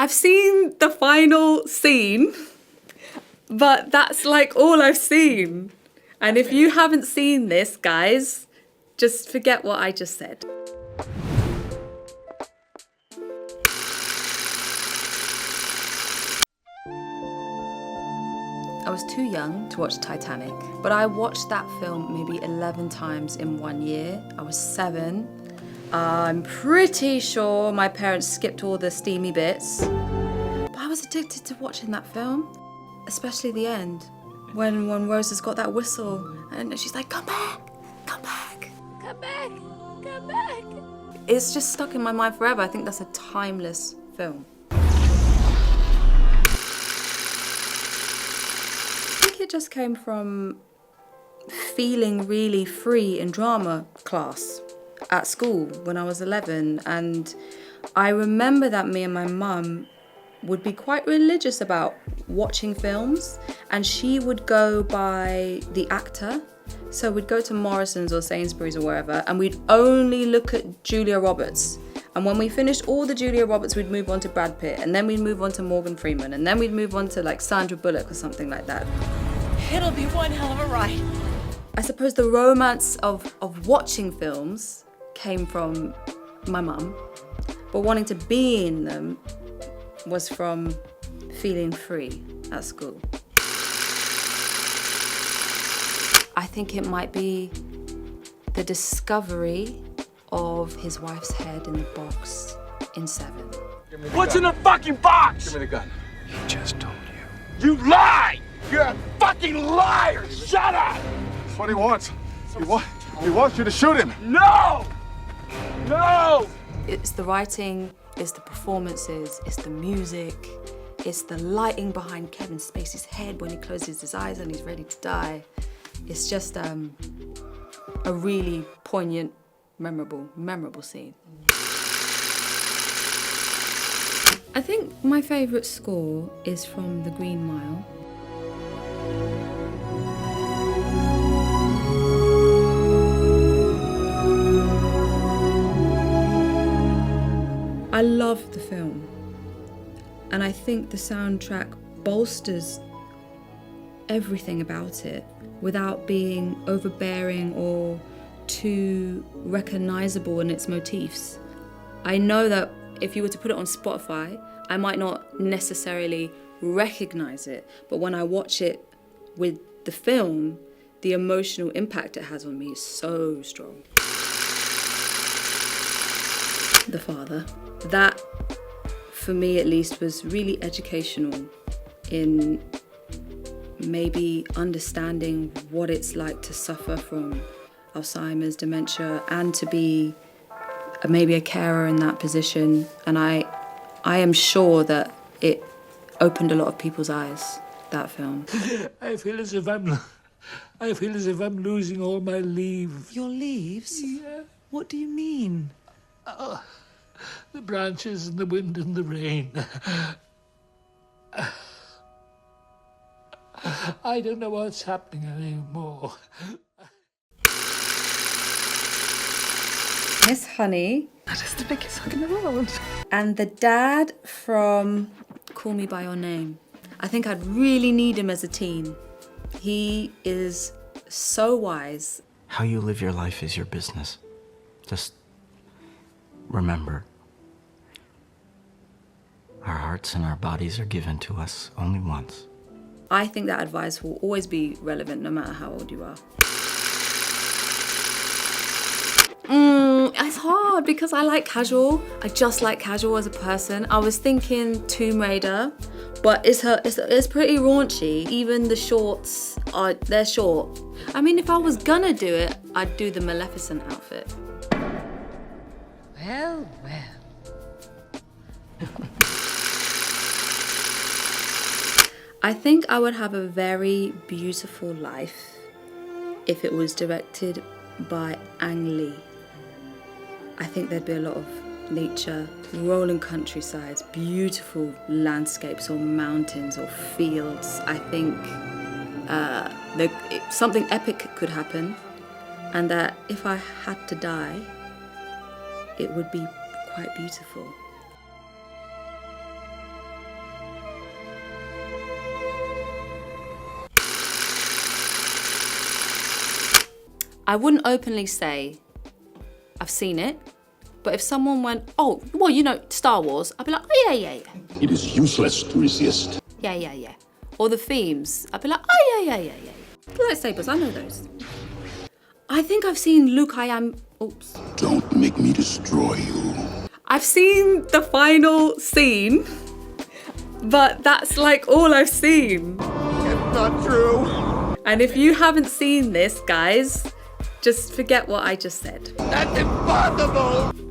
I've seen the final scene, but that's like all I've seen. And if you haven't seen this, guys, just forget what I just said. I was too young to watch Titanic, but I watched that film maybe 11 times in 1 year. I was 7. I'm pretty sure my parents skipped all the steamy bits. But I was addicted to watching that film, especially the end. When Rose has got that whistle and she's like, come back, come back, come back, come back. It's just stuck in my mind forever. I think that's a timeless film. I think it just came from feeling really free in drama class at school when I was 11. And I remember that me and my mum would be quite religious about watching films, and she would go by the actor. So we'd go to Morrison's or Sainsbury's or wherever, and we'd only look at Julia Roberts. And when we finished all the Julia Roberts, we'd move on to Brad Pitt, and then we'd move on to Morgan Freeman, and then we'd move on to like Sandra Bullock or something like that. It'll be one hell of a ride. I suppose the romance of watching films came from my mum, but wanting to be in them was from feeling free at school. I think it might be the discovery of his wife's head in the box in Se7en. What's in the fucking box? Give me the gun. He just told you. You lie! You're a fucking liar! Shut up! That's what he wants. He wants you to shoot him. No! No! It's the writing, it's the performances, it's the music, it's the lighting behind Kevin Spacey's head when he closes his eyes and he's ready to die. It's just a really poignant, memorable scene. I think my favourite score is from The Green Mile. I love the film, and I think the soundtrack bolsters everything about it without being overbearing or too recognisable in its motifs. I know that if you were to put it on Spotify, I might not necessarily recognise it, but when I watch it with the film, the emotional impact it has on me is so strong. The Father. That, for me at least, was really educational in maybe understanding what it's like to suffer from Alzheimer's, dementia, and to be maybe a carer in that position. And I am sure that it opened a lot of people's eyes, that film. I feel as if I'm losing all my leaves. Your leaves? Yeah. What do you mean? The branches and the wind and the rain. I don't know what's happening anymore. Miss Honey. That is the biggest hug in the world. And the dad from Call Me By Your Name. I think I'd really need him as a teen. He is so wise. How you live your life is your business. Just remember, our hearts and our bodies are given to us only once. I think that advice will always be relevant no matter how old you are. It's hard because I like casual. I just like casual as a person. I was thinking Tomb Raider, but it's pretty raunchy. Even the shorts they're short. I mean, if I was gonna do it, I'd do the Maleficent outfit. Well. I think I would have a very beautiful life if it was directed by Ang Lee. I think there'd be a lot of nature, rolling countrysides, beautiful landscapes or mountains or fields. I think something epic could happen, and that if I had to die, it would be quite beautiful. I wouldn't openly say I've seen it, but if someone went, oh, well, you know, Star Wars, I'd be like, oh, yeah. It is useless to resist. Yeah. Or the themes, I'd be like, oh, yeah. Lightsabers, I know those. I think I've seen oops. Don't make me destroy you. I've seen the final scene, but that's like all I've seen. It's not true. And if you haven't seen this, guys, just forget what I just said. That's impossible.